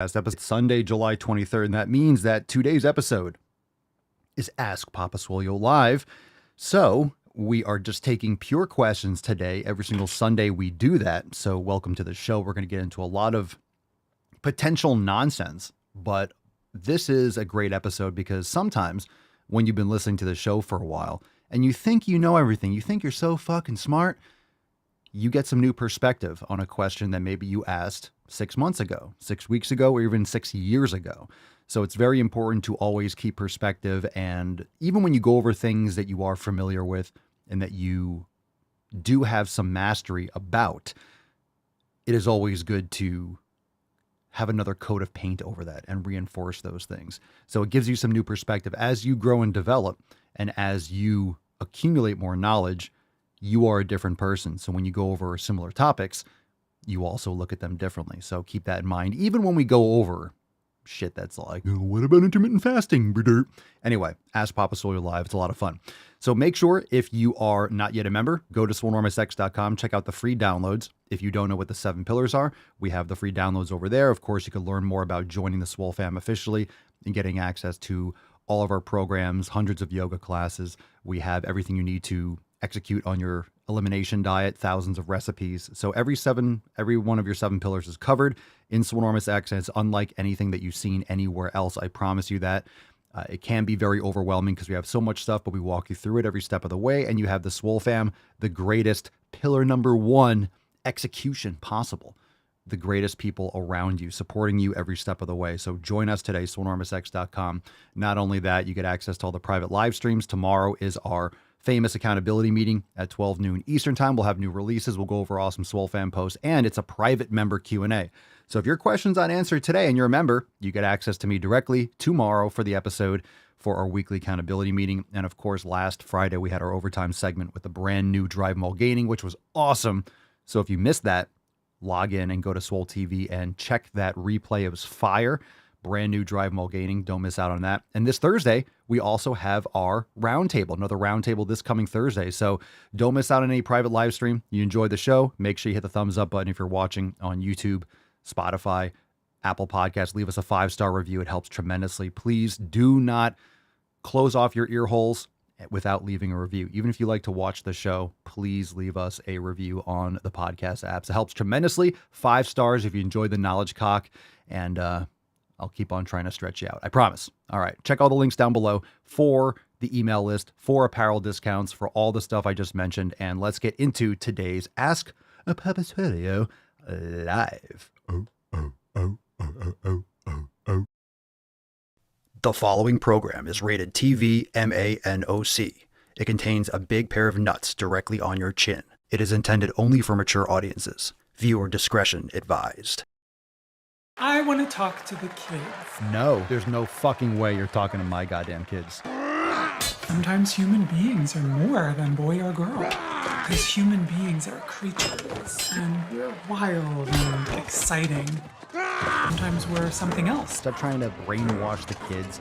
Episode Sunday, July 23rd, and that means that today's episode is Ask Papa Swolio Live. So we are just taking pure questions today. Every single Sunday we do that. So welcome to the show. We're going to get into a lot of potential nonsense, but this is a great episode because sometimes when you've been listening to the show for a while and you think you know everything, you think you're so fucking smart, you get some new perspective on a question that maybe you asked 6 months ago, 6 weeks ago, or even 6 years ago. So it's very important to always keep perspective. And even when you go over things that you are familiar with and that you do have some mastery about, it is always good to have another coat of paint over that and reinforce those things. So it gives you some new perspective as you grow and develop, and as you accumulate more knowledge, you are a different person. So when you go over similar topics, you also look at them differently. So keep that in mind. Even when we go over shit that's like, oh, what about intermittent fasting? Anyway, Ask Papa Swolio Live. It's a lot of fun. So make sure, if you are not yet a member, go to swolenormousx.com, check out the free downloads. If you don't know what the 7 pillars are, we have the free downloads over there. Of course, you can learn more about joining the Swole fam officially and getting access to all of our programs, hundreds of yoga classes. We have everything you need to execute on your elimination diet, thousands of recipes. So every one of your 7 pillars is covered in Swolenormous X, and it's unlike anything that you've seen anywhere else. I promise you that. It can be very overwhelming because we have so much stuff, but we walk you through it every step of the way. And you have the Swole fam, the greatest pillar number 1 execution possible. The greatest people around you, supporting you every step of the way. So join us today, swolenormousx.com. Not only that, you get access to all the private live streams. Tomorrow is our famous accountability meeting at 12 noon Eastern time. We'll have new releases. We'll go over awesome Swole fan posts, and it's a private member Q&A. So if your question's unanswered today and you're a member, you get access to me directly tomorrow for the episode for our weekly accountability meeting. And of course, last Friday, we had our overtime segment with the brand new Drive While Gaining, which was awesome. So if you missed that, log in and go to Swole TV and check that replay. It was fire. Brand new Drive While Gaining. Don't miss out on that. And this Thursday, we also have our roundtable, another roundtable this coming Thursday. So don't miss out on any private live stream. You enjoyed the show, make sure you hit the thumbs up button if you're watching on YouTube, Spotify, Apple Podcasts. Leave us a 5-star review. It helps tremendously. Please do not close off your ear holes without leaving a review. Even if you like to watch the show, please leave us a review on the podcast apps. It helps tremendously. 5 stars if you enjoyed the knowledge cock, and I'll keep on trying to stretch you out. I promise. All right. Check all the links down below for the email list, for apparel discounts, for all the stuff I just mentioned. And let's get into today's Ask Papa Swolio Live. The following program is rated TV MANOC. It contains a big pair of nuts directly on your chin. It is intended only for mature audiences. Viewer discretion advised. I want to talk to the kids. No, there's no fucking way you're talking to my goddamn kids. Sometimes human beings are more than boy or girl. Because human beings are creatures, and we're wild and exciting. Sometimes we're something else. Stop trying to brainwash the kids.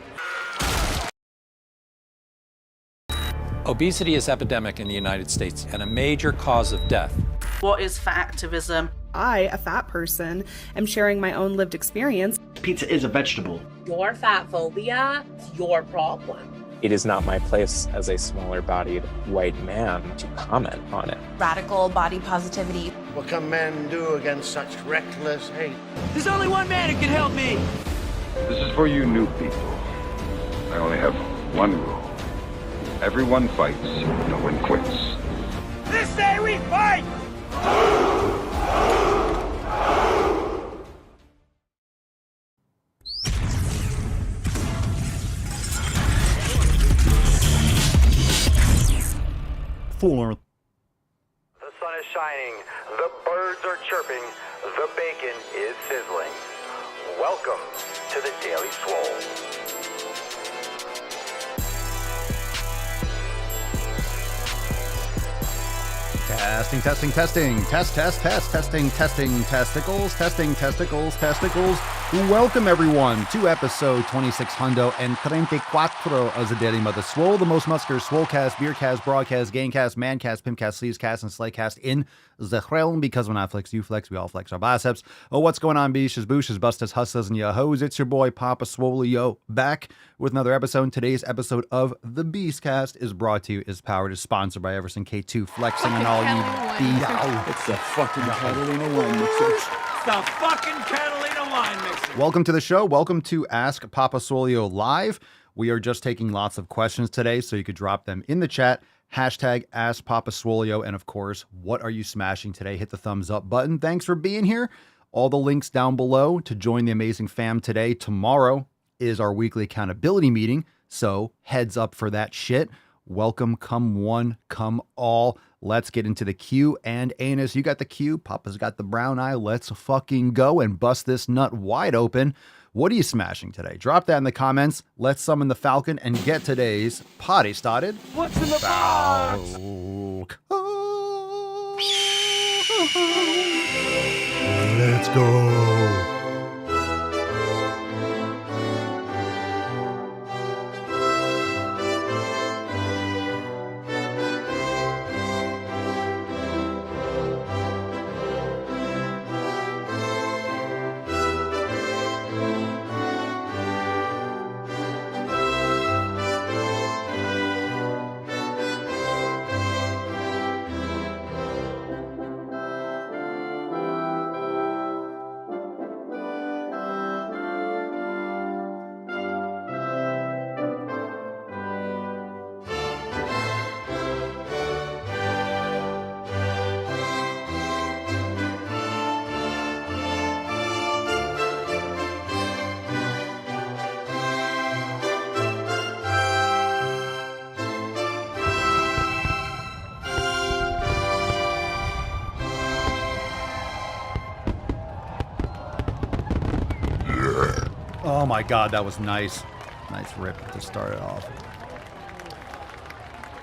Obesity is epidemic in the United States and a major cause of death. What is fat activism? I, a fat person, am sharing my own lived experience. Pizza is a vegetable. Your fat phobia is your problem. It is not my place as a smaller-bodied white man to comment on it. Radical body positivity. What can men do against such reckless hate? There's only one man who can help me. This is for you new people. I only have one rule. Everyone fights, no one quits. This day we fight! Full. The sun is shining, the birds are chirping, the bacon is sizzling. Welcome to the Daily Swole. Testing. Test, testing, testicles. Welcome, everyone, to episode 2634 of the Daily Swole, the most muscular Swolecast, Beercast, Broadcast, Gamecast, Mancast, Pimpcast, Sleazecast, and Slaycast in the realm, because when I flex, you flex, we all flex our biceps. Oh, what's going on, beaches, booshes, bustas, hustlers, and yo-hoes? It's your boy, Papa Swolio, back with another episode. Today's episode of the Beastcast is brought to you, is powered, is sponsored by Everson K2, flexing and all you beast. It's the fucking Catalina wine mixer. The fucking Catalina wine mixer. Welcome to the show. Welcome to Ask Papa Swolio Live. We are just taking lots of questions today, so you could drop them in the chat. Hashtag Ask Papa Swolio. And of course, what are you smashing today? Hit the thumbs up button. Thanks for being here. All the links down below to join the amazing fam today. Tomorrow is our weekly accountability meeting, so heads up for that shit. Welcome, come one, come all. Let's get into the Q and Anus. You got the Q, Papa's got the brown eye. Let's fucking go and bust this nut wide open. What are you smashing today? Drop that in the comments. Let's summon the Falcon and get today's potty started. What's in the box? Let's go. Oh my God, that was nice. Nice rip to start it off.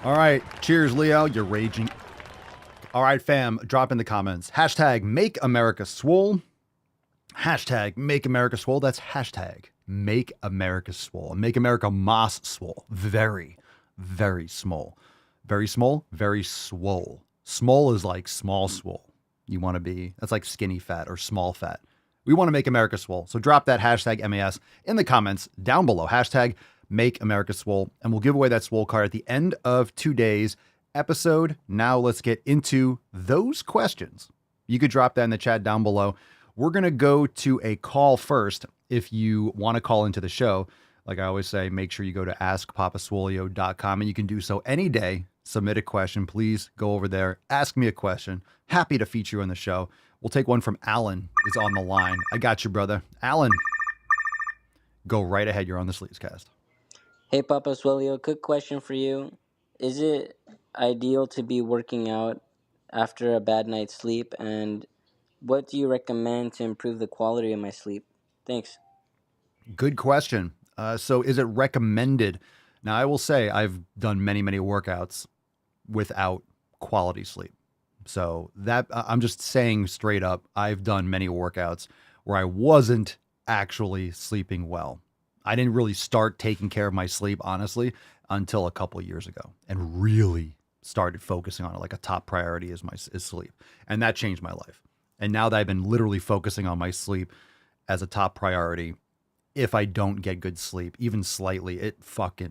All right, cheers, Leo. You're raging. All right, fam, drop in the comments. Hashtag Make America Swole. Hashtag Make America Swole. That's hashtag Make America Swole. Make America Moss Swole. Very, very small. Very small, very swole. Small is like small swole. You want to be, that's like skinny fat or small fat. We want to make America swole. So drop that hashtag MAS in the comments down below. Hashtag Make America Swole. And we'll give away that swole card at the end of today's episode. Now let's get into those questions. You could drop that in the chat down below. We're going to go to a call first. If you want to call into the show, like I always say, make sure you go to askpapaswolio.com, and you can do so any day. Submit a question. Please go over there. Ask me a question. Happy to feature you on the show. We'll take one from Alan, is on the line. I got you, brother. Alan, go right ahead. You're on the Sleazecast. Hey, Papa Swolio, quick question for you. Is it ideal to be working out after a bad night's sleep? And what do you recommend to improve the quality of my sleep? Thanks. Good question. So is it recommended? Now, I will say I've done many, many workouts without quality sleep. So that I'm just saying straight up, I've done many workouts where I wasn't actually sleeping well. I didn't really start taking care of my sleep, honestly, until a couple of years ago, and really started focusing on it. Like a top priority is sleep. And that changed my life. And now that I've been literally focusing on my sleep as a top priority, if I don't get good sleep, even slightly,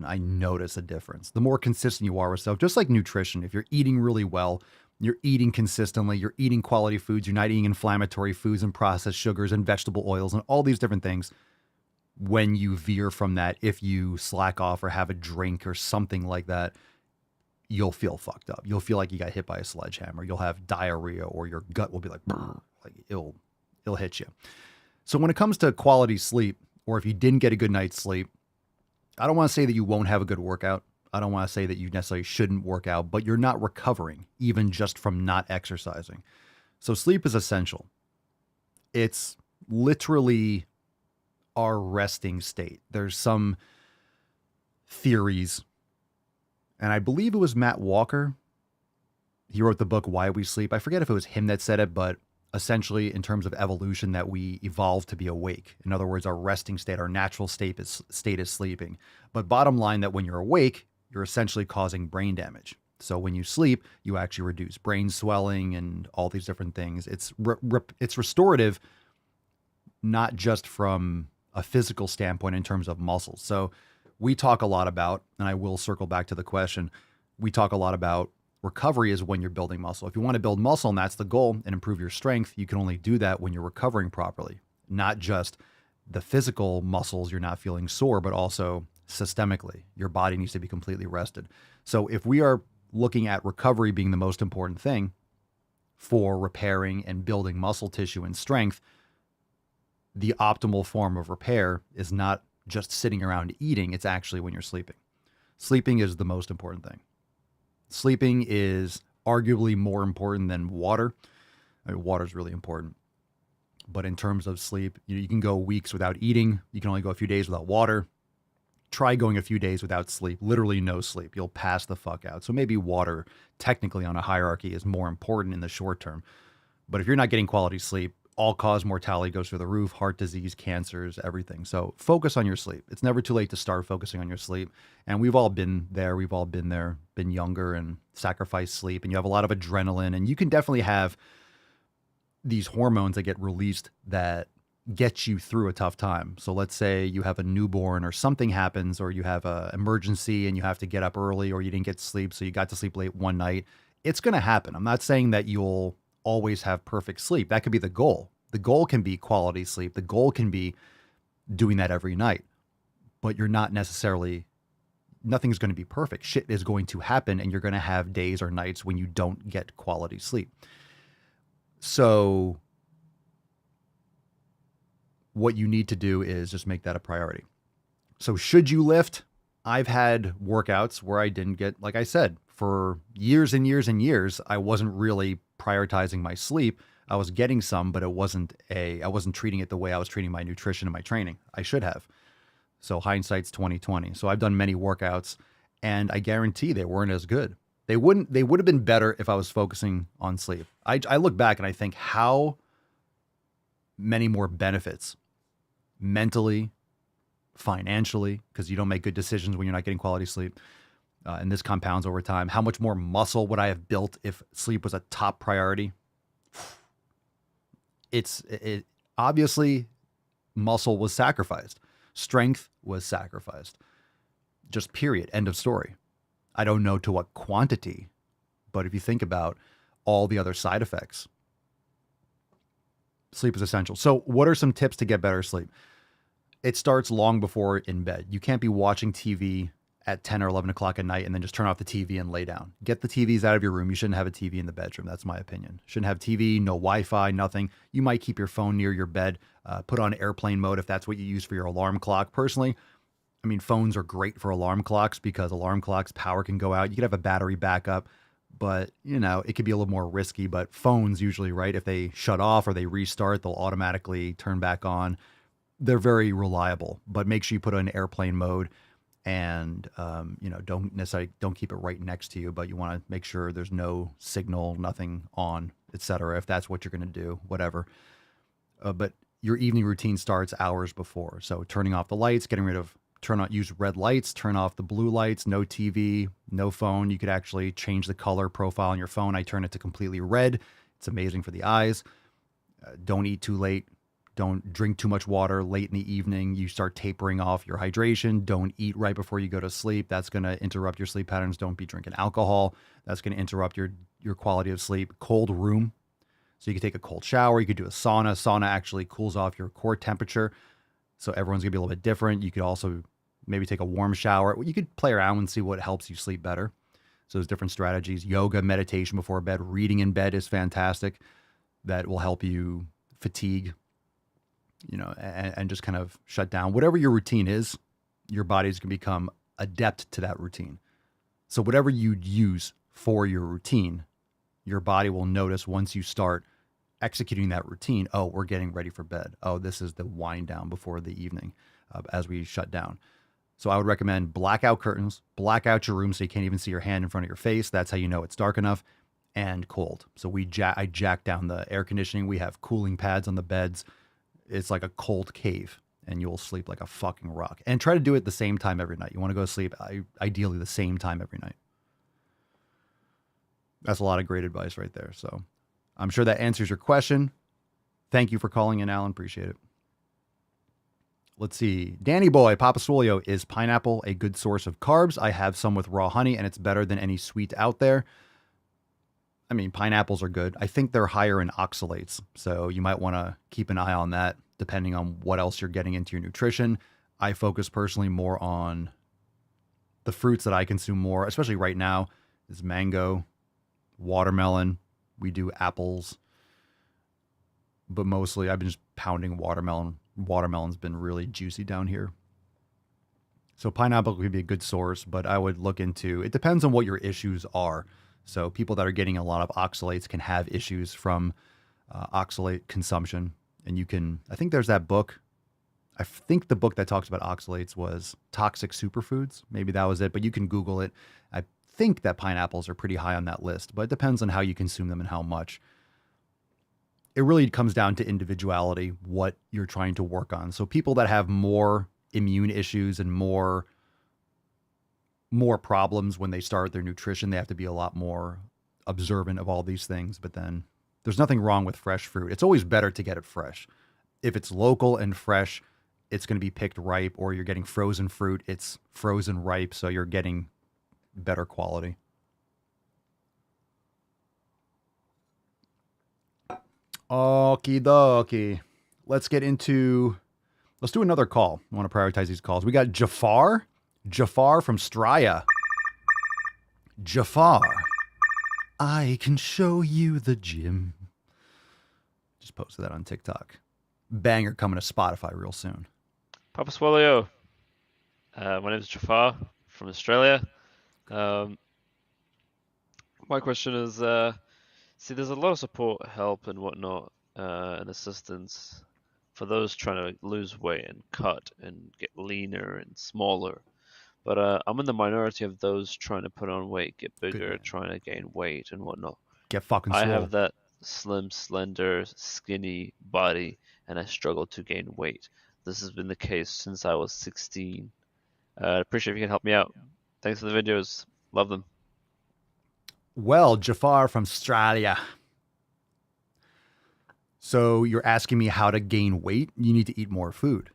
I notice a difference. The more consistent you are with stuff, just like nutrition, if you're eating really well, you're eating consistently, you're eating quality foods, you're not eating inflammatory foods and processed sugars and vegetable oils and all these different things. When you veer from that, if you slack off or have a drink or something like that, you'll feel fucked up. You'll feel like you got hit by a sledgehammer. You'll have diarrhea, or your gut will be like it'll hit you. So when it comes to quality sleep, or if you didn't get a good night's sleep, I don't want to say that you won't have a good workout. I don't want to say that you necessarily shouldn't work out, but you're not recovering even just from not exercising. So sleep is essential. It's literally our resting state. There's some theories, and I believe it was Matt Walker. He wrote the book Why We Sleep. I forget if it was him that said it, but essentially in terms of evolution that we evolved to be awake. In other words, our resting state, our natural state is sleeping. But bottom line, that when you're awake, you're essentially causing brain damage. So when you sleep, you actually reduce brain swelling and all these different things. It's restorative, not just from a physical standpoint in terms of muscles. So we talk a lot about, and I will circle back to the question, we talk a lot about recovery is when you're building muscle. If you want to build muscle and that's the goal and improve your strength, you can only do that when you're recovering properly, not just the physical muscles, you're not feeling sore, but also systemically, your body needs to be completely rested. So if we are looking at recovery being the most important thing for repairing and building muscle tissue and strength, the optimal form of repair is not just sitting around eating. It's actually when you're sleeping. Sleeping is the most important thing. Sleeping is arguably more important than water. I mean, water is really important. But in terms of sleep, you can go weeks without eating. You can only go a few days without water. Try going a few days without sleep, literally no sleep. You'll pass the fuck out. So maybe water, technically on a hierarchy, is more important in the short term. But if you're not getting quality sleep, all-cause mortality goes through the roof, heart disease, cancers, everything. So focus on your sleep. It's never too late to start focusing on your sleep. And we've all been there. We've all been there, been younger and sacrificed sleep. And you have a lot of adrenaline. And you can definitely have these hormones that get released that get you through a tough time. So let's say you have a newborn or something happens, or you have an emergency and you have to get up early, or you didn't get sleep, so you got to sleep late one night. It's going to happen. I'm not saying that you'll always have perfect sleep. That could be the goal. The goal can be quality sleep. The goal can be doing that every night, but you're not necessarily, nothing's going to be perfect. Shit is going to happen, and you're going to have days or nights when you don't get quality sleep. So what you need to do is just make that a priority. So should you lift? I've had workouts where I didn't get, like I said, for years and years and years, I wasn't really prioritizing my sleep. I was getting some, but I wasn't treating it the way I was treating my nutrition and my training. I should have. So hindsight's 2020. So I've done many workouts, and I guarantee they weren't as good. They would have been better if I was focusing on sleep. I look back and I think how many more benefits mentally, financially, because you don't make good decisions when you're not getting quality sleep. And this compounds over time. How much more muscle would I have built if sleep was a top priority? It obviously, muscle was sacrificed. Strength was sacrificed. Just period. End of story. I don't know to what quantity, but if you think about all the other side effects, sleep is essential. So what are some tips to get better sleep? It starts long before in bed. You can't be watching TV at 10 or 11 o'clock at night and then just turn off the TV and lay down. Get the TVs out of your room. You shouldn't have a TV in the bedroom. That's my opinion. Shouldn't have TV, no Wi-Fi, nothing. You might keep your phone near your bed, put on airplane mode if that's what you use for your alarm clock. Personally, I mean, phones are great for alarm clocks because alarm clocks, power can go out. You could have a battery backup, but it could be a little more risky. But phones usually, right, if they shut off or they restart, they'll automatically turn back on. They're very reliable, but make sure you put it in airplane mode. And, don't keep it right next to you, but you want to make sure there's no signal, nothing on, etc. If that's what you're going to do, whatever. But your evening routine starts hours before. So turning off the lights, use red lights, turn off the blue lights, no TV, no phone. You could actually change the color profile on your phone. I turn it to completely red. It's amazing for the eyes. Don't eat too late. Don't drink too much water late in the evening. You start tapering off your hydration. Don't eat right before you go to sleep. That's going to interrupt your sleep patterns. Don't be drinking alcohol. That's going to interrupt your quality of sleep. Cold room. So you could take a cold shower. You could do a sauna. Sauna actually cools off your core temperature. So everyone's going to be a little bit different. You could also maybe take a warm shower. You could play around and see what helps you sleep better. So there's different strategies. Yoga, meditation before bed, reading in bed is fantastic. That will help you fatigue, and just kind of shut down. Whatever your routine is, your body's going to become adept to that routine. So whatever you use for your routine, your body will notice once you start executing that routine. Oh, we're getting ready for bed. Oh, this is the wind down before the evening as we shut down. So I would recommend blackout curtains, black out your room so you can't even see your hand in front of your face. That's how you know it's dark enough. and cold. So I jack down the air conditioning. We have cooling pads on the beds. It's like a cold cave, and you'll sleep like a fucking rock. And try to do it the same time every night. You want to go to sleep ideally the same time every night. That's a lot of great advice right there. So I'm sure that answers your question. Thank you for calling in, Alan. Appreciate it. Let's see. Danny Boy, Papa Swolio, is pineapple a good source of carbs? I have some with raw honey, and it's better than any sweet out there. I mean, pineapples are good. I think they're higher in oxalates, so you might want to keep an eye on that depending on what else you're getting into your nutrition. I focus personally more on the fruits that I consume more, especially right now, is mango, watermelon. We do apples, but mostly I've been just pounding watermelon. Watermelon's been really juicy down here. So pineapple could be a good source, but I would look into, it depends on what your issues are. So people that are getting a lot of oxalates can have issues from oxalate consumption. And you can, I think there's that book. I think the book that talks about oxalates was Toxic Superfoods. Maybe that was it, but you can Google it. I think that pineapples are pretty high on that list, but it depends on how you consume them and how much. It really comes down to individuality, what you're trying to work on. So people that have more immune issues and more problems when they start their nutrition, they have to be a lot more observant of all these things. But then there's nothing wrong with fresh fruit. It's always better to get it fresh. If it's local and fresh, it's going to be picked ripe, or you're getting frozen fruit, it's frozen ripe, so you're getting better quality. Okie dokie. Let's do another call. I want to prioritize these calls. We got Jafar from Straya. Jafar, I can show you the gym. Just posted that on TikTok. Banger coming to Spotify real soon. Papa Swolio. My name is Jafar from Australia. My question is, see, there's a lot of support, help, and whatnot, and assistance for those trying to lose weight and cut and get leaner and smaller. But I'm in the minority of those trying to put on weight, get bigger, trying to gain weight and whatnot. Get fucking swole. I have that slim, slender, skinny body, and I struggle to gain weight. This has been the case since I was 16. I appreciate if you can help me out. Thanks for the videos. Love them. Well, Jafar from Australia. So you're asking me how to gain weight? You need to eat more food.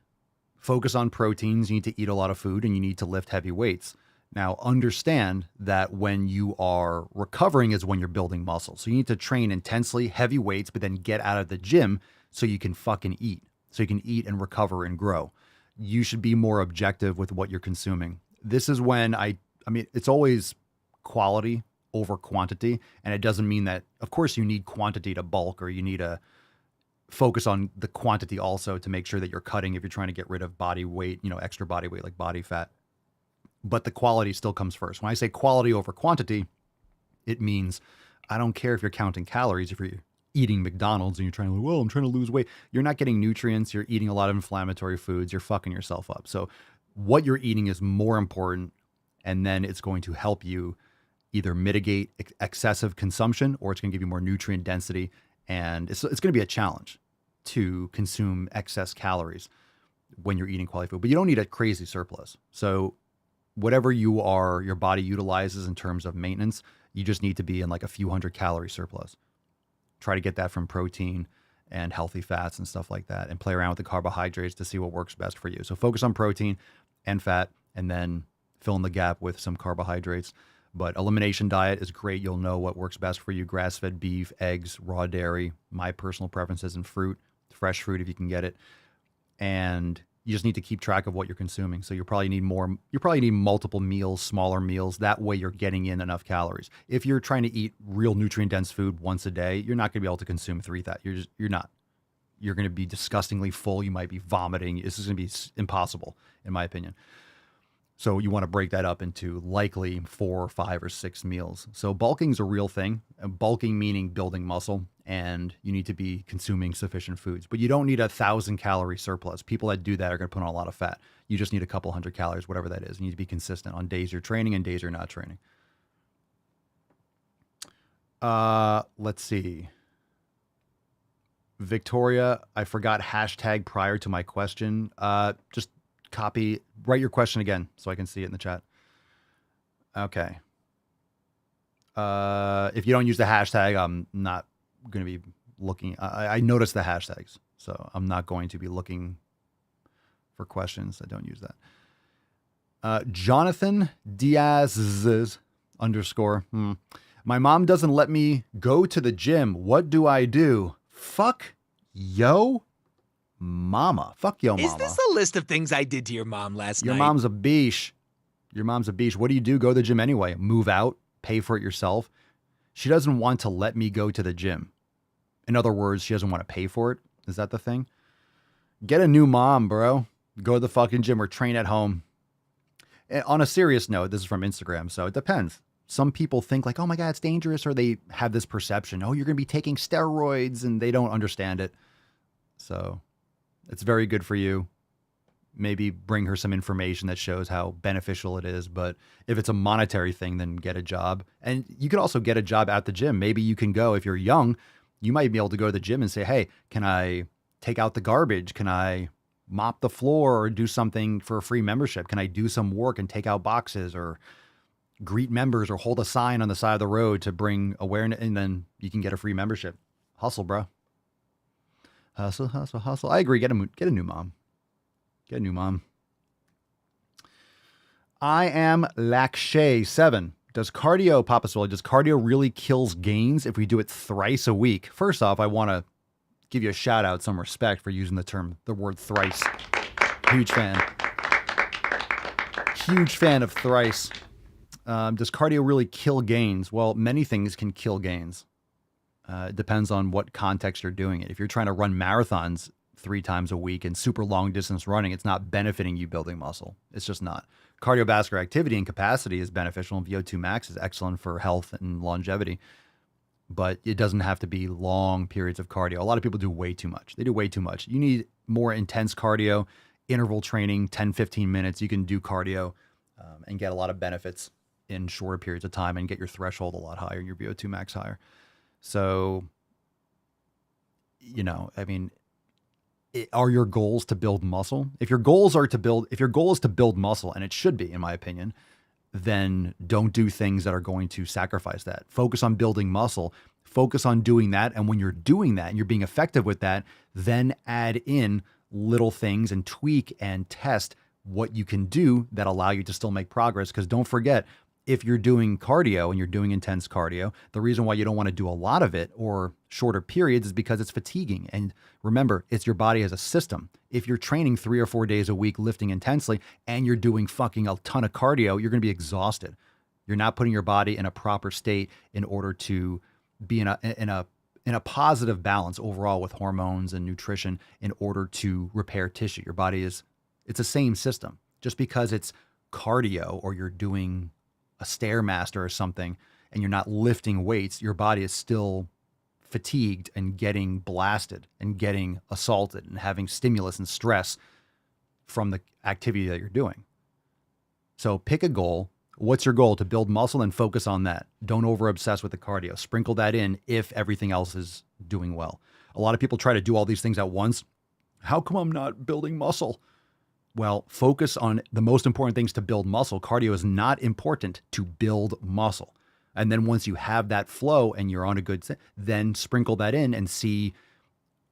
Focus on proteins. You need to eat a lot of food, and you need to lift heavy weights. Now, understand that when you are recovering is when you're building muscle. So you need to train intensely, heavy weights, but then get out of the gym so you can fucking eat. So you can eat and recover and grow. You should be more objective with what you're consuming. This is when I mean, it's always quality over quantity. And it doesn't mean that, of course, you need quantity to bulk, or you need to focus on the quantity also to make sure that you're cutting if you're trying to get rid of body weight, extra body weight, like body fat. But the quality still comes first. When I say quality over quantity, it means I don't care if you're counting calories. If you're eating McDonald's and you're trying to, well, I'm trying to lose weight, you're not getting nutrients. You're eating a lot of inflammatory foods. You're fucking yourself up. So what you're eating is more important, and then it's going to help you either mitigate excessive consumption, or it's going to give you more nutrient density. And it's going to be a challenge to consume excess calories when you're eating quality food, but you don't need a crazy surplus. So whatever your body utilizes in terms of maintenance, you just need to be in like a few hundred calorie surplus. Try to get that from protein and healthy fats and stuff like that, and play around with the carbohydrates to see what works best for you. So focus on protein and fat, and then fill in the gap with some carbohydrates. But elimination diet is great. You'll know what works best for you. Grass-fed beef, eggs, raw dairy. My personal preferences in fruit, fresh fruit if you can get it. And you just need to keep track of what you're consuming. So you probably need multiple meals, smaller meals. That way you're getting in enough calories. If you're trying to eat real nutrient-dense food once a day, you're not going to be able to consume 3,000. You're not. You're going to be disgustingly full. You might be vomiting. This is going to be impossible, in my opinion. So you want to break that up into likely 4, 5, or 6 meals. So bulking is a real thing. Bulking meaning building muscle, and you need to be consuming sufficient foods. But you don't need 1,000 calorie surplus. People that do that are going to put on a lot of fat. You just need a couple hundred calories, whatever that is. You need to be consistent on days you're training and days you're not training. Let's see. Victoria, I forgot hashtag prior to my question. Just write your question again so I can see it in the chat. Okay. If you don't use the hashtag, I'm not going to be looking. I noticed the hashtags, so I'm not going to be looking for questions. I don't use that. Jonathan Diaz _. My mom doesn't let me go to the gym. What do I do? Fuck yo mama. Fuck yo mama. Is this a list of things I did to your mom last night? Your mom's a beesh. Your mom's a beesh. What do you do? Go to the gym anyway. Move out. Pay for it yourself. She doesn't want to let me go to the gym. In other words, she doesn't want to pay for it. Is that the thing? Get a new mom, bro. Go to the fucking gym or train at home. And on a serious note, this is from Instagram, so it depends. Some people think like, oh my God, it's dangerous, or they have this perception, oh, you're going to be taking steroids, and they don't understand it. So it's very good for you. Maybe bring her some information that shows how beneficial it is. But if it's a monetary thing, then get a job. And you could also get a job at the gym. Maybe you can go, if you're young, you might be able to go to the gym and say, hey, can I take out the garbage? Can I mop the floor or do something for a free membership? Can I do some work and take out boxes or greet members or hold a sign on the side of the road to bring awareness? And then you can get a free membership. Hustle, bro. Hustle, hustle, hustle. I agree. Get a new mom. Get a new mom. I am Lakshay7. Does cardio really kills gains if we do it thrice a week? First off, I want to give you a shout out, some respect for using the word thrice. Huge fan. Huge fan of thrice. Does cardio really kill gains? Well, many things can kill gains. It depends on what context you're doing it. If you're trying to run marathons 3 times a week and super long distance running, it's not benefiting you building muscle. It's just not. Cardiovascular activity and capacity is beneficial, and VO2 max is excellent for health and longevity, but it doesn't have to be long periods of cardio. A lot of people do way too much. They do way too much. You need more intense cardio, interval training, 10, 15 minutes. You can do cardio and get a lot of benefits in shorter periods of time and get your threshold a lot higher, your VO2 max higher. So, I mean, are your goals to build muscle? If your goal is to build muscle, and it should be, in my opinion, then don't do things that are going to sacrifice that. Focus on building muscle, focus on doing that. And when you're doing that and you're being effective with that, then add in little things and tweak and test what you can do that allow you to still make progress. Because don't forget, if you're doing cardio and you're doing intense cardio, the reason why you don't want to do a lot of it or shorter periods is because it's fatiguing. And remember, it's your body as a system. If you're training 3 or 4 days a week, lifting intensely, and you're doing fucking a ton of cardio, you're going to be exhausted. You're not putting your body in a proper state in order to be in a positive balance overall with hormones and nutrition in order to repair tissue. Your body it's the same system. Just because it's cardio or you're doing a Stairmaster or something and you're not lifting weights, your body is still fatigued and getting blasted and getting assaulted and having stimulus and stress from the activity that you're doing. So pick a goal. What's your goal? To build muscle, and focus on that. Don't over obsess with the cardio. Sprinkle that in if everything else is doing well. A lot of people try to do all these things at once. How come I'm not building muscle? Well, focus on the most important things to build muscle. Cardio is not important to build muscle. And then once you have that flow and you're on a good, then sprinkle that in and see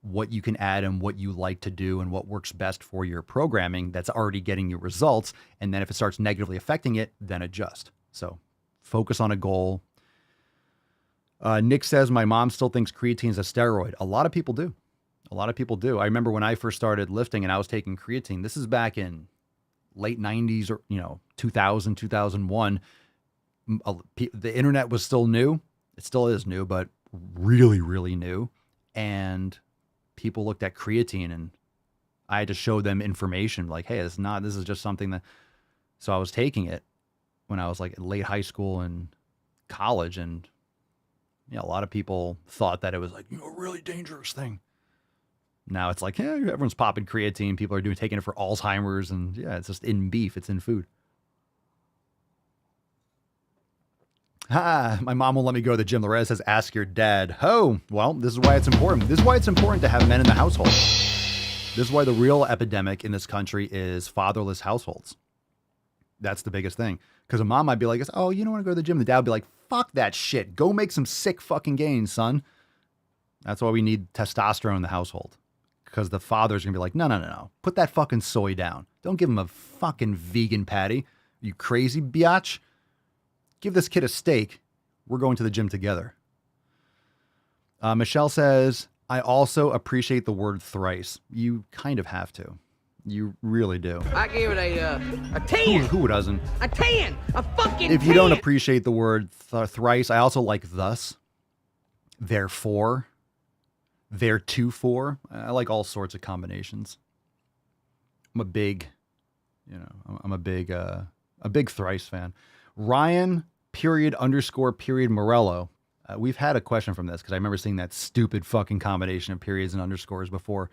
what you can add and what you like to do and what works best for your programming that's already getting you results. And then if it starts negatively affecting it, then adjust. So focus on a goal. Nick says, my mom still thinks creatine is a steroid. A lot of people do. A lot of people do. I remember when I first started lifting and I was taking creatine, this is back in late 90s or, 2000, 2001. The internet was still new. It still is new, but really, really new. And people looked at creatine and I had to show them information like, hey, this is just something that, so I was taking it when I was like late high school and college. And, a lot of people thought that it was like, a really dangerous thing. Now it's like, everyone's popping creatine. People are taking it for Alzheimer's, and it's just in beef. It's in food. My mom won't let me go to the gym. Loretta says, ask your dad. Oh, well, this is why it's important. This is why it's important to have men in the household. This is why the real epidemic in this country is fatherless households. That's the biggest thing. Because a mom might be like, oh, you don't want to go to the gym. The dad would be like, fuck that shit. Go make some sick fucking gains, son. That's why we need testosterone in the household. Because the father's going to be like, no. Put that fucking soy down. Don't give him a fucking vegan patty. You crazy biatch? Give this kid a steak. We're going to the gym together. Michelle says, I also appreciate the word thrice. You kind of have to. You really do. I gave it a 10. Who doesn't? A 10. A fucking 10. If you don't appreciate the word thrice, I also like thus, therefore, theretofore. I like all sorts of combinations. I'm a big thrice fan. Ryan __ Morello. We've had a question from this because I remember seeing that stupid fucking combination of periods and underscores before.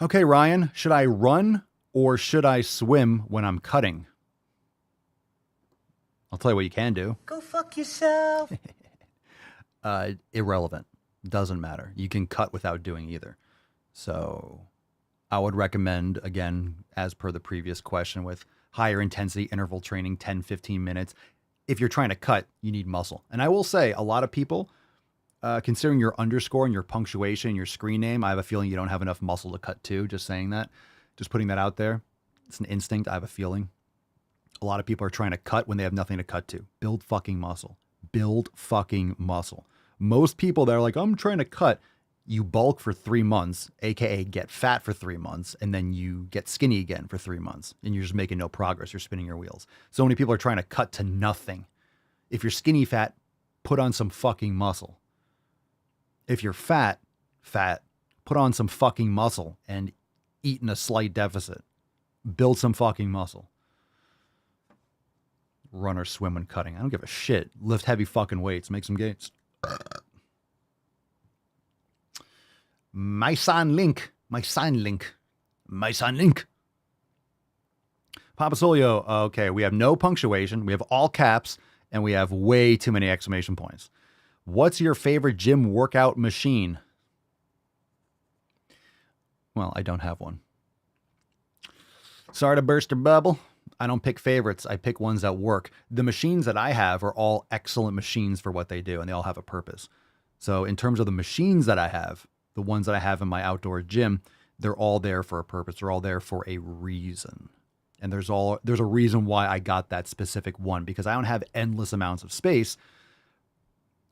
Okay, Ryan, should I run or should I swim when I'm cutting? I'll tell you what you can do. Go fuck yourself. Irrelevant. Doesn't matter. You can cut without doing either. So I would recommend, again, as per the previous question, with higher intensity interval training, 10, 15 minutes. If you're trying to cut, you need muscle. And I will say, a lot of people, considering your underscore and your punctuation, your screen name, I have a feeling you don't have enough muscle to cut to. Just saying that. Just putting that out there. It's an instinct. I have a feeling. A lot of people are trying to cut when they have nothing to cut to. Build fucking muscle. Build fucking muscle. Most people that are like, I'm trying to cut, you bulk for 3 months, aka get fat for 3 months, and then you get skinny again for 3 months, and you're just making no progress. You're spinning your wheels. So many people are trying to cut to nothing. If you're skinny fat, put on some fucking muscle. If you're fat, put on some fucking muscle and eat in a slight deficit. Build some fucking muscle. Run or swim when cutting. I don't give a shit. Lift heavy fucking weights. Make some gains. My son Link. Papa Swolio. Okay, we have no punctuation. We have all caps. And we have way too many exclamation points. What's your favorite gym workout machine? Well, I don't have one. Sorry to burst your bubble. I don't pick favorites. I pick ones that work. The machines that I have are all excellent machines for what they do, and they all have a purpose. So in terms of the machines that I have, the ones that I have in my outdoor gym, they're all there for a purpose. They're all there for a reason. And there's a reason why I got that specific one, because I don't have endless amounts of space.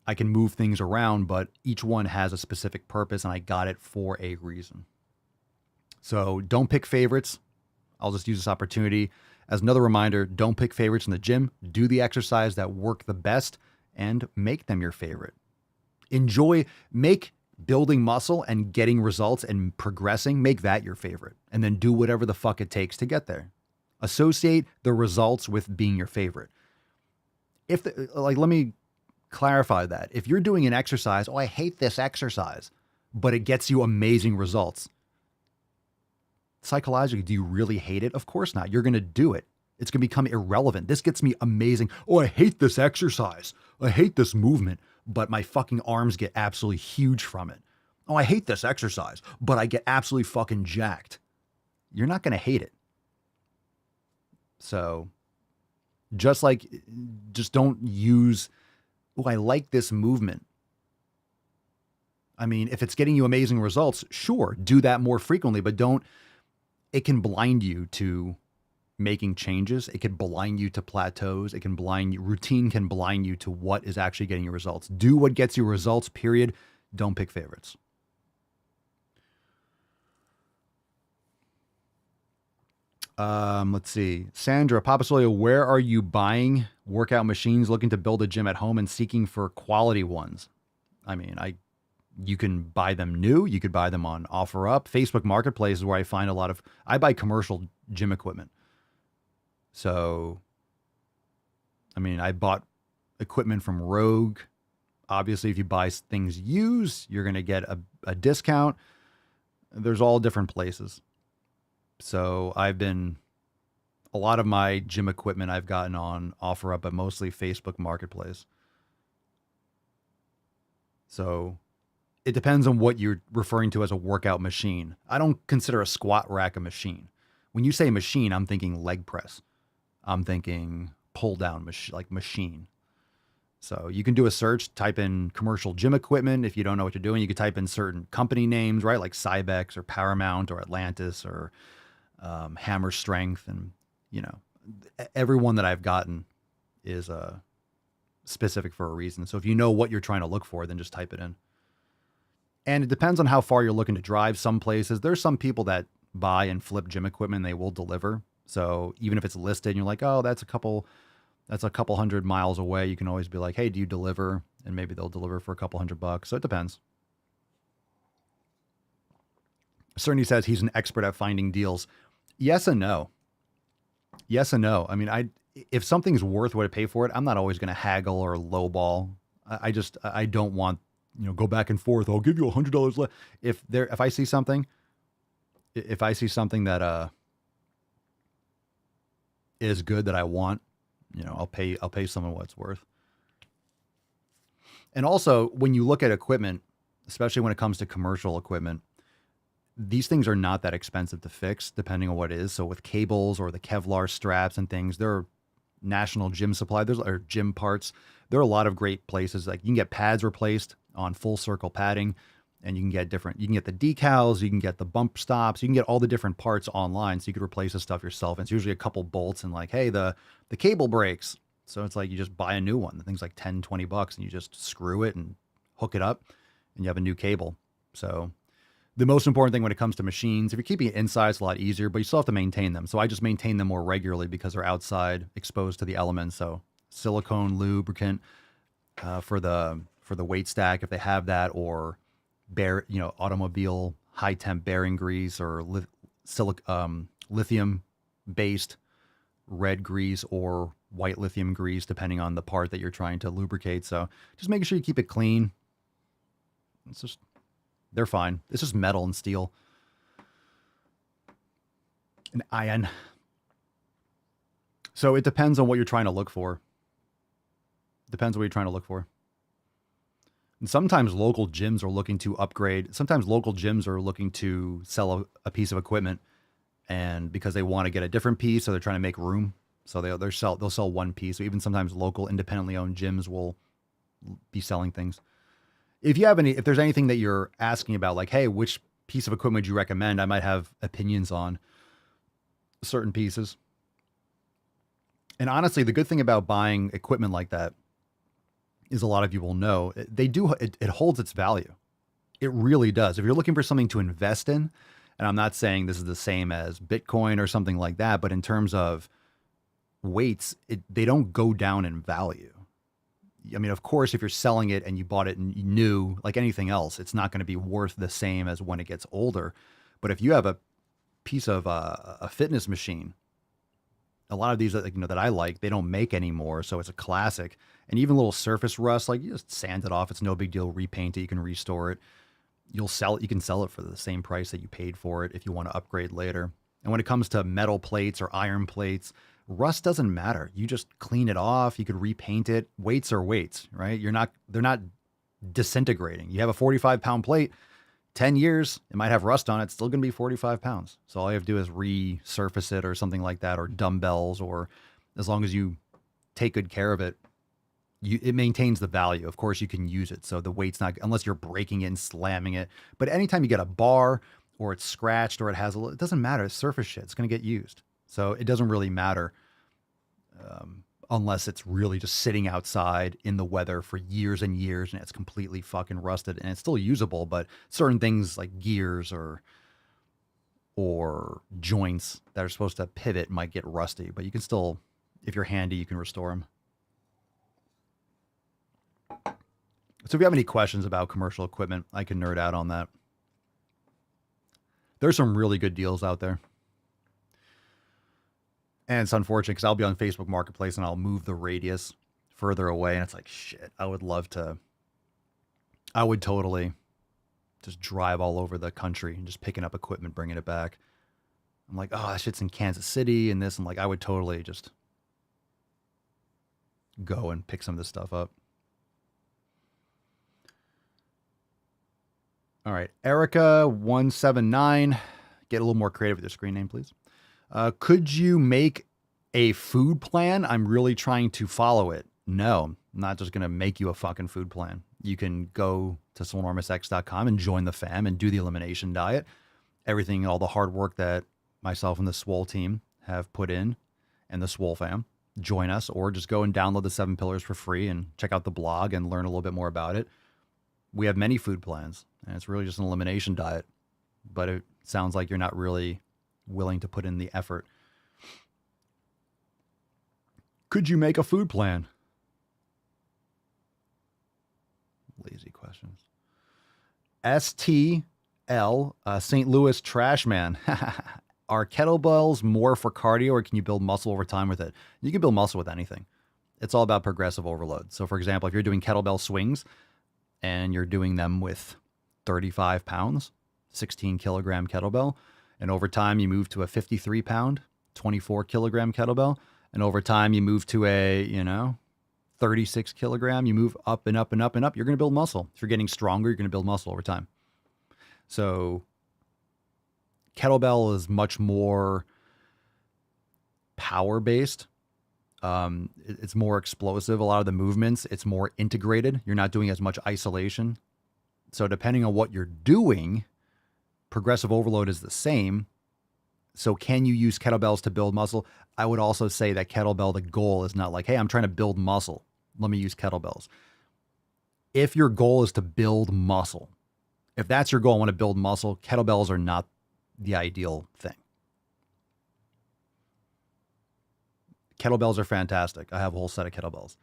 I can move things around, but each one has a specific purpose, and I got it for a reason. So don't pick favorites. I'll just use this opportunity as another reminder. Don't pick favorites in the gym. Do the exercise that work the best and make them your favorite. Make building muscle and getting results and progressing, make that your favorite. And then do whatever the fuck it takes to get there. Associate the results with being your favorite. Let me clarify that. If you're doing an exercise, I hate this exercise, but it gets you amazing results. Psychologically, do you really hate it? Of course not. You're going to do it. It's going to become irrelevant. This gets me amazing. I hate this exercise. I hate this movement, but my fucking arms get absolutely huge from it. I hate this exercise, but I get absolutely fucking jacked. You're not going to hate it. So just don't use, I like this movement. I mean, if it's getting you amazing results, sure, do that more frequently, but it can blind you to making changes. It can blind you to plateaus. Routine can blind you to what is actually getting you results. Do what gets you results, period. Don't pick favorites. Let's see. Sandra, Papa Swolio, where are you buying workout machines, looking to build a gym at home and seeking for quality ones? I mean, you can buy them new. You could buy them on OfferUp. Facebook Marketplace is where I find I buy commercial gym equipment. So, I mean, I bought equipment from Rogue. Obviously, if you buy things used, you're going to get a discount. There's all different places. So a lot of my gym equipment I've gotten on OfferUp, but mostly Facebook Marketplace. So it depends on what you're referring to as a workout machine. I don't consider a squat rack a machine. When you say machine, I'm thinking leg press. I'm thinking pull down machine. So you can do a search, type in commercial gym equipment. If you don't know what you're doing, you could type in certain company names, right? Like Cybex or Paramount or Atlantis or Hammer Strength. And, every one that I've gotten is specific for a reason. So if you know what you're trying to look for, then just type it in. And it depends on how far you're looking to drive. Some places, there's some people that buy and flip gym equipment and they will deliver. So even if it's listed and you're like, oh, that's a couple hundred miles away, you can always be like, hey, do you deliver? And maybe they'll deliver for a couple $100. So it depends. Cerny says he's an expert at finding deals. Yes and no. Yes and no. I mean, if something's worth what I pay for it, I'm not always going to haggle or lowball. I don't want, go back and forth. I'll give you $100 less. If I see something that is good that I want, I'll pay someone what it's worth. And also, when you look at equipment, especially when it comes to commercial equipment, these things are not that expensive to fix, depending on what it is. So with cables or the Kevlar straps and things, there are National Gym Supply, or gym parts. There are a lot of great places. Like you can get pads replaced on full circle padding, and you can get the decals, you can get the bump stops, you can get all the different parts online. So you could replace the stuff yourself. And it's usually a couple bolts and like, hey, the cable breaks. So it's like you just buy a new one. The thing's like $10-20 and you just screw it and hook it up and you have a new cable. So the most important thing when it comes to machines, if you're keeping it inside, it's a lot easier, but you still have to maintain them. So I just maintain them more regularly because they're outside, exposed to the elements. So silicone lubricant for the weight stack, if they have that, or automobile high temp bearing grease or lithium based red grease or white lithium grease, depending on the part that you're trying to lubricate. So just making sure you keep it clean. They're fine. It's just metal and steel and iron. So it depends on what you're trying to look for. And sometimes local gyms are looking to upgrade. Sometimes local gyms are looking to sell a piece of equipment, and because they want to get a different piece, so they're trying to make room. So they'll sell one piece. So even sometimes local independently owned gyms will be selling things. If there's anything that you're asking about, like, hey, which piece of equipment would you recommend? I might have opinions on certain pieces. And honestly, the good thing about buying equipment like that is a lot of you will know it holds its value. It really does. If you're looking for something to invest in, and I'm not saying this is the same as Bitcoin or something like that, but in terms of weights, they don't go down in value. I mean, of course, if you're selling it and you bought it new, like anything else, it's not going to be worth the same as when it gets older. But if you have a piece of a fitness machine, a lot of these that I like, they don't make anymore, so it's a classic. And even little surface rust, like you just sand it off, it's no big deal. Repaint it, you can restore it. You can sell it for the same price that you paid for it if you want to upgrade later. And when it comes to metal plates or iron plates, rust doesn't matter. You just clean it off. You could repaint it. Weights are weights, right? They're not disintegrating. You have a 45-pound plate, 10 years, it might have rust on it. It's still going to be 45 pounds. So all you have to do is resurface it or something like that, or dumbbells, or as long as you take good care of it, it maintains the value. Of course, you can use it. So the weight's not, unless you're breaking it and slamming it. But anytime you get a bar or it's scratched or it doesn't matter. It's surface shit. It's going to get used. So it doesn't really matter unless it's really just sitting outside in the weather for years and years and it's completely fucking rusted and it's still usable. But certain things like gears or joints that are supposed to pivot might get rusty. But you can still, if you're handy, you can restore them. So if you have any questions about commercial equipment, I can nerd out on that. There's some really good deals out there. And it's unfortunate because I'll be on Facebook Marketplace and I'll move the radius further away. And it's like, shit, I would totally just drive all over the country and just picking up equipment, bringing it back. I'm like, oh, that shit's in Kansas City and this. I'm like, I would totally just go and pick some of this stuff up. All right. Erica179. Get a little more creative with your screen name, please. Could you make a food plan? I'm really trying to follow it. No, I'm not just going to make you a fucking food plan. You can go to swolenormousx.com and join the fam and do the elimination diet. Everything, all the hard work that myself and the Swole team have put in, and the Swole fam. Join us, or just go and download the 7 pillars for free and check out the blog and learn a little bit more about it. We have many food plans, and it's really just an elimination diet, but it sounds like you're not really willing to put in the effort. Could you make a food plan? Lazy questions. STL, St. Louis Trash Man. Are kettlebells more for cardio, or can you build muscle over time with it? You can build muscle with anything. It's all about progressive overload. So for example, if you're doing kettlebell swings and you're doing them with 35 pounds, 16 kilogram kettlebell, and over time you move to a 53 pound, 24 kilogram kettlebell, and over time you move to a, 36 kilogram, you move up and up and up and up, you're going to build muscle. If you're getting stronger, you're going to build muscle over time. So kettlebell is much more power-based. It's more explosive. A lot of the movements, it's more integrated. You're not doing as much isolation. So depending on what you're doing, progressive overload is the same. So can you use kettlebells to build muscle? I would also say that kettlebell, the goal is not like, hey, I'm trying to build muscle. Let me use kettlebells. If your goal is to build muscle, if that's your goal, I want to build muscle, kettlebells are not the ideal thing. Kettlebells are fantastic. I have a whole set of kettlebells.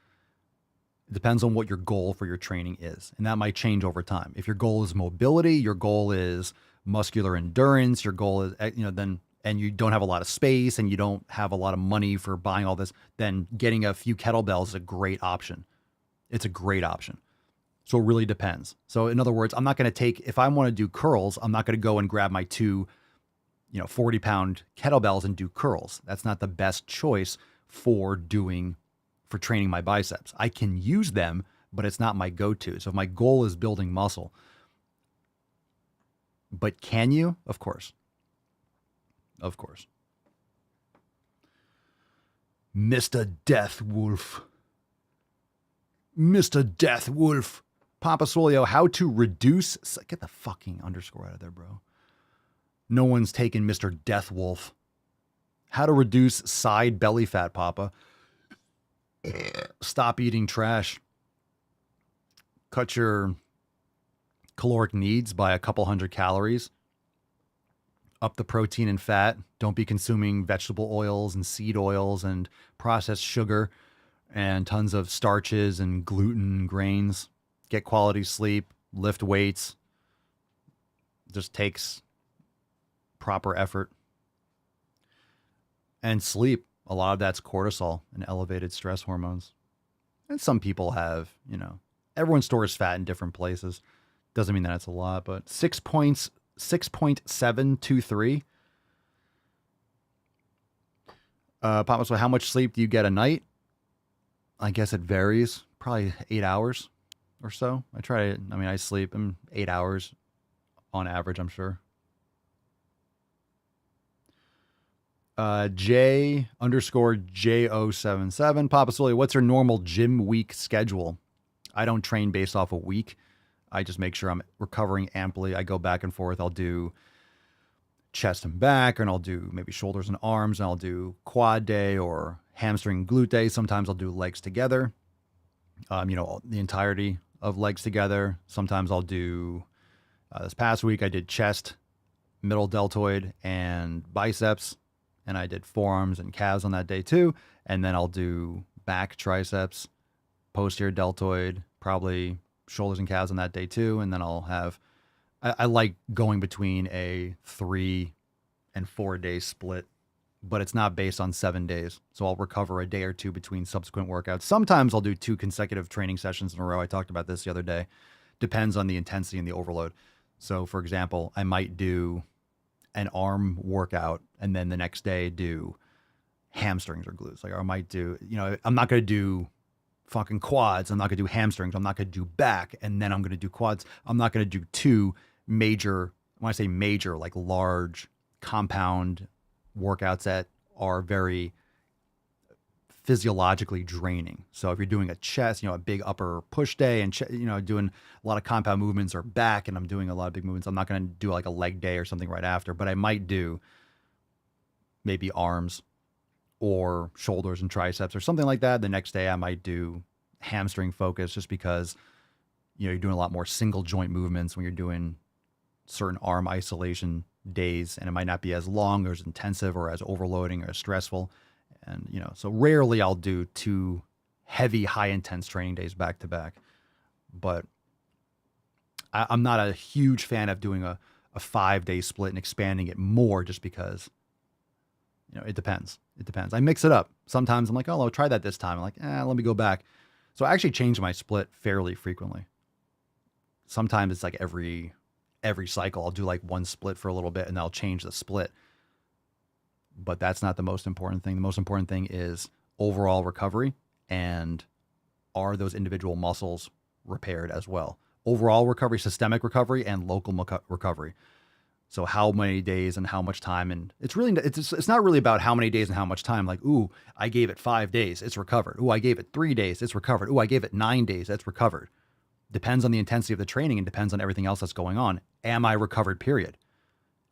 It depends on what your goal for your training is, and that might change over time. If your goal is mobility, your goal is muscular endurance, your goal is, and you don't have a lot of space and you don't have a lot of money for buying all this, then getting a few kettlebells is a great option. It's a great option. So it really depends. So in other words, I'm not going to take, if I want to do curls, I'm not going to go and grab my 2 40-pound kettlebells and do curls. That's not the best choice for training my biceps. I can use them, but it's not my go-to. So if my goal is building muscle, but can you? Of course. Of course. Mr. Death Wolf. Mr. Death Wolf. Papa Swolio, how to reduce... Get the fucking underscore out of there, bro. No one's taken Mr. Death Wolf. How to reduce side belly fat, Papa. Stop eating trash. Cut your caloric needs by a couple hundred calories. Up the protein and fat. Don't be consuming vegetable oils and seed oils and processed sugar and tons of starches and gluten, grains. Get quality sleep. Lift weights. Just takes proper effort. And sleep. A lot of that's cortisol and elevated stress hormones. And some people have, everyone stores fat in different places. Doesn't mean that it's a lot, but 6.723. Papa, so how much sleep do you get a night? I guess it varies. Probably 8 hours or so. I sleep 8 hours on average, I'm sure. J_Jo77. Papa Swolio, what's your normal gym week schedule? I don't train based off a week. I just make sure I'm recovering amply. I go back and forth. I'll do chest and back, and I'll do maybe shoulders and arms, and I'll do quad day or hamstring and glute day. Sometimes I'll do legs together. The entirety of legs together. Sometimes I'll do, this past week I did chest, middle deltoid, and biceps. And I did forearms and calves on that day too. And then I'll do back, triceps, posterior deltoid, probably shoulders and calves on that day too. And then I'll have, I like going between a 3 and 4 day split, but it's not based on 7 days. So I'll recover a day or two between subsequent workouts. Sometimes I'll do 2 consecutive training sessions in a row. I talked about this the other day. Depends on the intensity and the overload. So for example, I might do an arm workout and then the next day do hamstrings or glutes. Like, or I might do, I'm not going to do fucking quads. I'm not going to do hamstrings. I'm not going to do back. And then I'm going to do quads. I'm not going to do 2 major, when I say major, like large compound workouts that are very physiologically draining. So if you're doing a chest, a big upper push day and, doing a lot of compound movements or back, and I'm doing a lot of big movements, I'm not going to do like a leg day or something right after, but I might do maybe arms or shoulders and triceps or something like that. The next day I might do hamstring focus, just because, you're doing a lot more single joint movements when you're doing certain arm isolation days, and it might not be as long or as intensive or as overloading or as stressful. And, so rarely I'll do 2 heavy, high intense training days back to back, but I'm not a huge fan of doing a 5-day split and expanding it more, just because, it depends. It depends. I mix it up. Sometimes I'm like, oh, I'll try that this time. I'm like, let me go back. So I actually change my split fairly frequently. Sometimes it's like every cycle I'll do like one split for a little bit and I'll change the split. But that's not the most important thing. The most important thing is overall recovery, and are those individual muscles repaired as well. Overall recovery, systemic recovery, and local recovery. So how many days and how much time, and it's not really about how many days and how much time. Like, ooh, I gave it 5 days, it's recovered. Ooh, I gave it 3 days, it's recovered. Ooh, I gave it 9 days, it's recovered. Depends on the intensity of the training and depends on everything else that's going on. Am I recovered, period?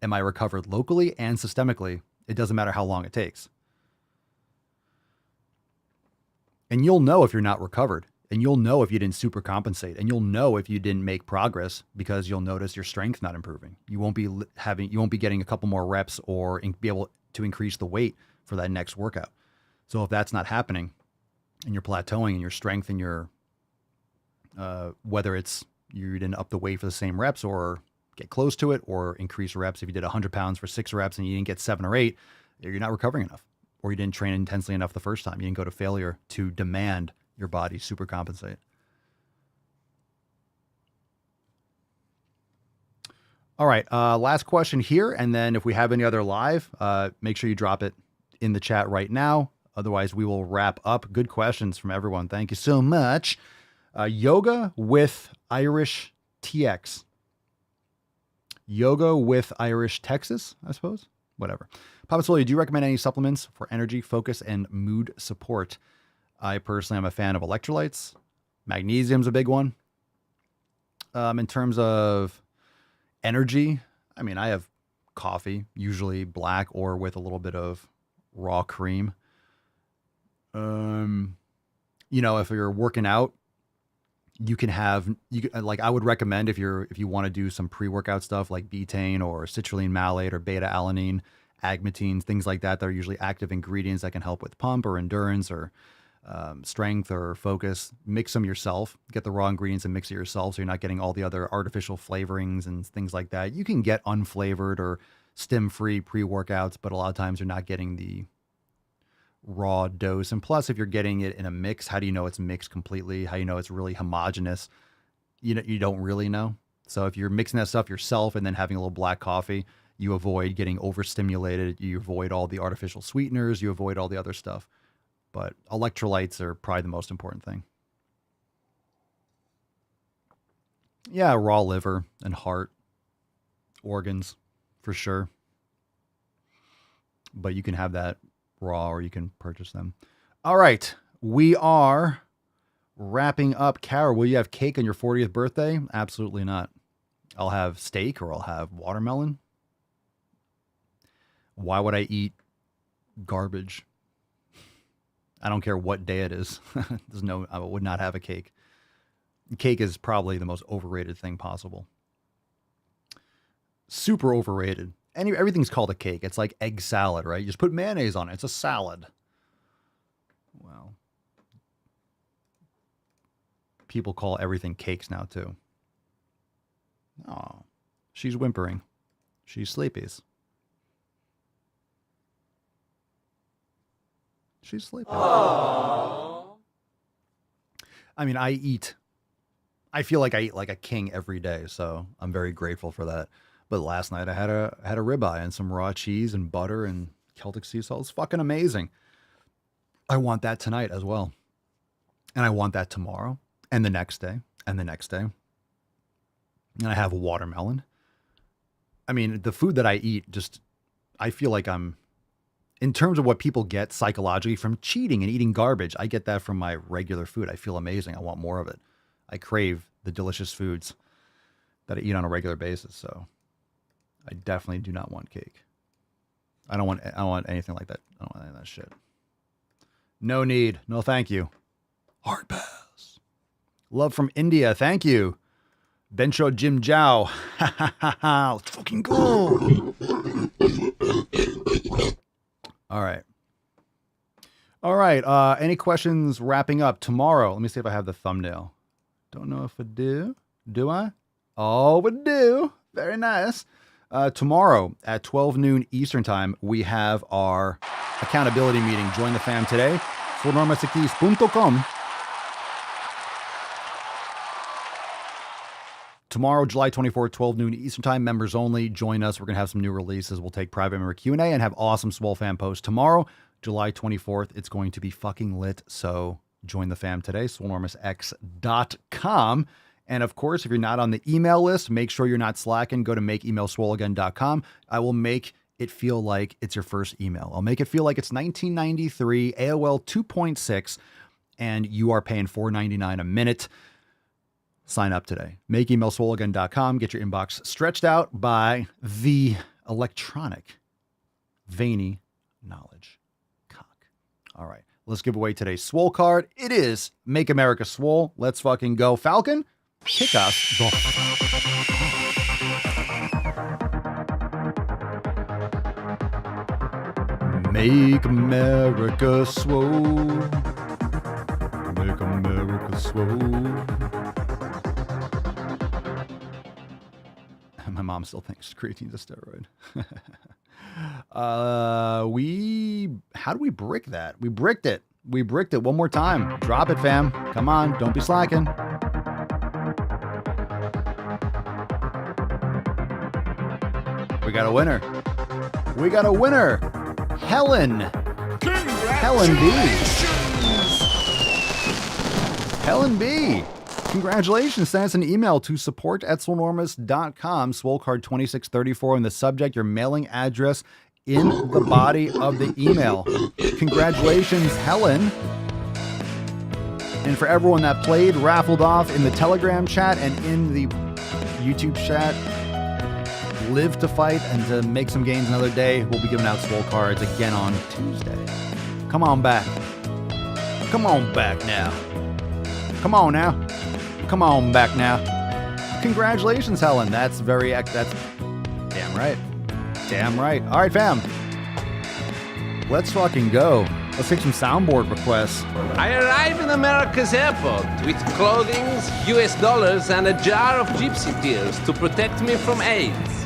Am I recovered locally and systemically? It doesn't matter how long it takes. And you'll know if you're not recovered, and you'll know if you didn't super compensate, and you'll know if you didn't make progress, because you'll notice your strength not improving. You won't be getting a couple more reps or be able to increase the weight for that next workout. So if that's not happening and you're plateauing in your strength and your, whether it's you didn't up the weight for the same reps or get close to it or increase reps. If you did 100 pounds for 6 reps and you didn't get 7 or 8, you're not recovering enough, or you didn't train intensely enough the first time. You didn't go to failure to demand your body super compensate. All right. Last question here. And then if we have any other live, make sure you drop it in the chat right now. Otherwise we will wrap up. Good questions from everyone. Thank you so much. Yoga with Irish TX. Yoga with Irish Texas, I suppose. Whatever. Papa Swolio, do you recommend any supplements for energy, focus, and mood support? I personally am a fan of electrolytes. Magnesium's a big one. In terms of energy, I have coffee, usually black or with a little bit of raw cream. If you're working out, I would recommend if you want to do some pre-workout stuff like betaine or citrulline malate or beta-alanine, agmatines, things like that. They're usually active ingredients that can help with pump or endurance or strength or focus. Mix them yourself. Get the raw ingredients and mix it yourself, so you're not getting all the other artificial flavorings and things like that. You can get unflavored or stim-free pre-workouts, but a lot of times you're not getting the raw dose. And plus, if you're getting it in a mix, how do you know it's mixed completely? How do you know it's really homogenous? You don't really know. So if you're mixing that stuff yourself and then having a little black coffee, you avoid getting overstimulated. You avoid all the artificial sweeteners. You avoid all the other stuff. But electrolytes are probably the most important thing. Yeah, raw liver and heart, organs, for sure. But you can have that raw or you can purchase them. All right, we are wrapping up. Kara, will you have cake on your 40th birthday? Absolutely not. I'll have steak or I'll have watermelon. Why would I eat garbage? I don't care what day it is. I would not have a cake. Cake is probably the most overrated thing possible. Super overrated. Everything's called a cake. It's like egg salad, right? You just put mayonnaise on it. It's a salad. Well, people call everything cakes now too. Oh, she's whimpering. She's sleepies. She's sleeping. Aww. I feel like I eat like a king every day, so I'm very grateful for that. But last night I had a ribeye and some raw cheese and butter and Celtic sea salt. It's fucking amazing. I want that tonight as well. And I want that tomorrow and the next day and the next day. And I have watermelon I mean, the food that I eat, I feel like I'm, in terms of what people get psychologically from cheating and eating garbage, I get that from my regular food. I feel amazing. I want more of it. I crave the delicious foods that I eat on a regular basis. So I definitely do not want cake. I don't want anything like that. I don't want any of that shit. No need. No, thank you. Hard pass. Love from India. Thank you. Bencho Jim Jiao. Ha ha ha ha. Let's fucking go. All right. All right. Any questions wrapping up tomorrow? Let me see if I have the thumbnail. Don't know if I do. Do I? Oh, we do. Very nice. Tomorrow at 12 noon Eastern time, we have our accountability meeting. Join the fam today. swolenormousx.com. Tomorrow, July 24th, 12 noon Eastern time, members only. Join us. We're going to have some new releases. We'll take private member Q&A and have awesome Swole fam posts. Tomorrow, July 24th, it's going to be fucking lit. So join the fam today, swolenormousx.com. And of course, if you're not on the email list, make sure you're not slacking. Go to makeemailswoleagain.com. I will make it feel like it's your first email. I'll make it feel like it's 1993, AOL 2.6, and you are paying $4.99 a minute. Sign up today. Makeemailswoleagain.com. Get your inbox stretched out by the electronic veiny knowledge cock. All right, let's give away today's Swole card. It is Make America Swole. Let's fucking go. Falcon, kick us the Make America Swole. Make America Swole. My mom still thinks creatine's a steroid. How do we brick that? We bricked it. We bricked it one more time. Drop it, fam. Come on. Don't be slacking. We got a winner. We got a winner. Helen. Helen B. Helen B. Congratulations. Send us an email to support@swolenormous.com. Swole card 2634 in the subject, your mailing address in the body of the email. Congratulations, Helen. And for everyone that played, raffled off in the Telegram chat and in the YouTube chat, live to fight and to make some gains another day. We'll be giving out Swole cards again on Tuesday. Come on back. Come on back now. Come on now. Come on back now. Congratulations, Helen. That's damn right. Damn right. All right, fam. Let's fucking go. Let's take some soundboard requests. I arrive in America's airport with clothing, US dollars, and a jar of gypsy tears to protect me from AIDS.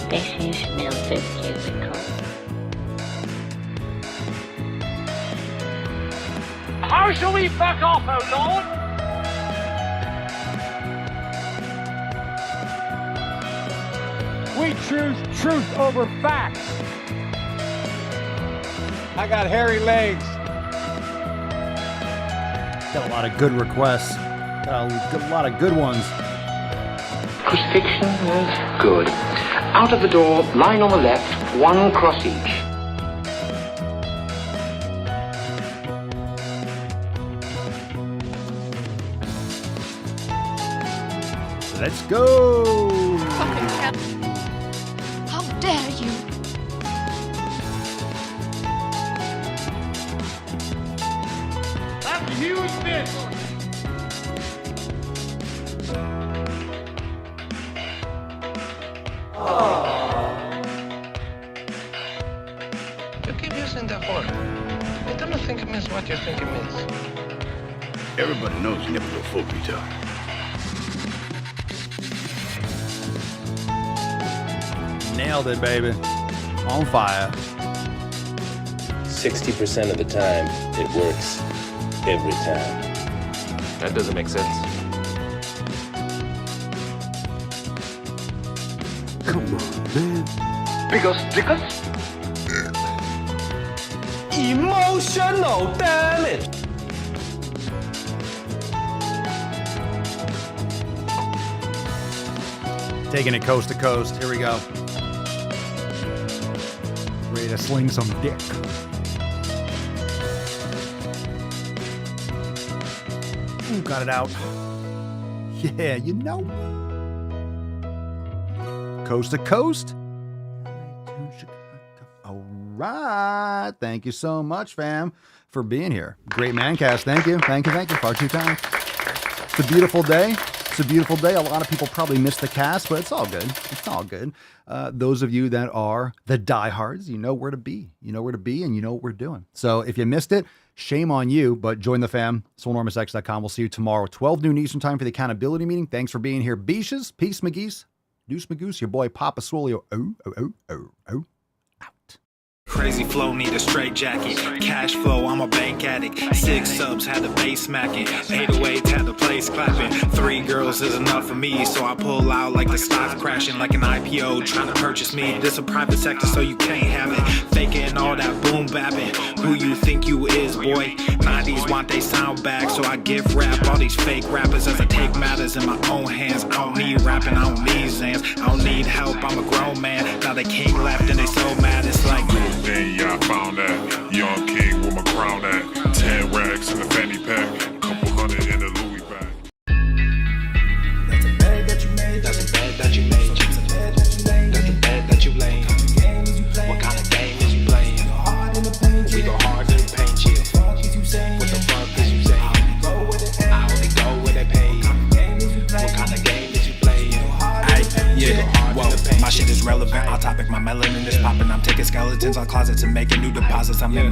This is Milton Cubicle. How shall we fuck off, oh Lord? We choose truth over facts. I got hairy legs. Got a lot of good requests. Got a lot of good ones. Crucifixion is good. Out of the door, line on the left, one cross each. Let's go! Fucking hell. How dare you! That's a huge fish! You keep using the word. I don't think it means what you think it means. Everybody knows you never go full retard. Nailed it, baby. On fire. 60% of the time, it works every time. That doesn't make sense. Come on, man. Because. Emotional damage. Taking it coast to coast. Here we go. Ready to sling some dick. Ooh, got it out. Yeah, you know. Coast to coast. All right. Thank you so much, fam, for being here. Great Mancast. Thank you. Thank you. Far too kind. It's a beautiful day. It's a beautiful day. A lot of people probably missed the cast, but it's all good. It's all good. Those of you that are the diehards, you know where to be. You know where to be, and you know what we're doing. So if you missed it, shame on you, but join the fam. SwoleNormousX.com. We'll see you tomorrow, 12 noon Eastern time for the accountability meeting. Thanks for being here. Beaches, peace, McGee's, deuce, Magoose, your boy Papa Swolio. Oh. Crazy flow, need a straight jacket. Cash flow, I'm a bank addict. 6 subs, had the bass smacking. 808s, had the place clapping. 3 girls is enough for me, so I pull out like the stock crashing. Like an IPO, trying to purchase me. This a private sector, so you can't have it. Faking all that boom bapping. Who you think you is, boy? 90s want they sound back, so I give rap all these fake rappers as I take matters in my own hands. I don't need rapping, I don't need Zans. I don't need help, I'm a grown man. Now they king left and they so mad, it's like Then yeah, I found that young king with my crown at 10 racks in the fanny pack, couple hundred in the Louis bag. That's a bed that you made. That's a bed that you made. That's a bed that you laid. That's the bed that you laid. What kind of game is you playing? We go hard in the paint, yeah. What the fuck is you saying? I only go where they pay. What kind of game is you playing? Yeah, whoa, my shit is relevant. On topic, my melanin is popping. I'm taking skeletons out closets and making new deposits. I'm in my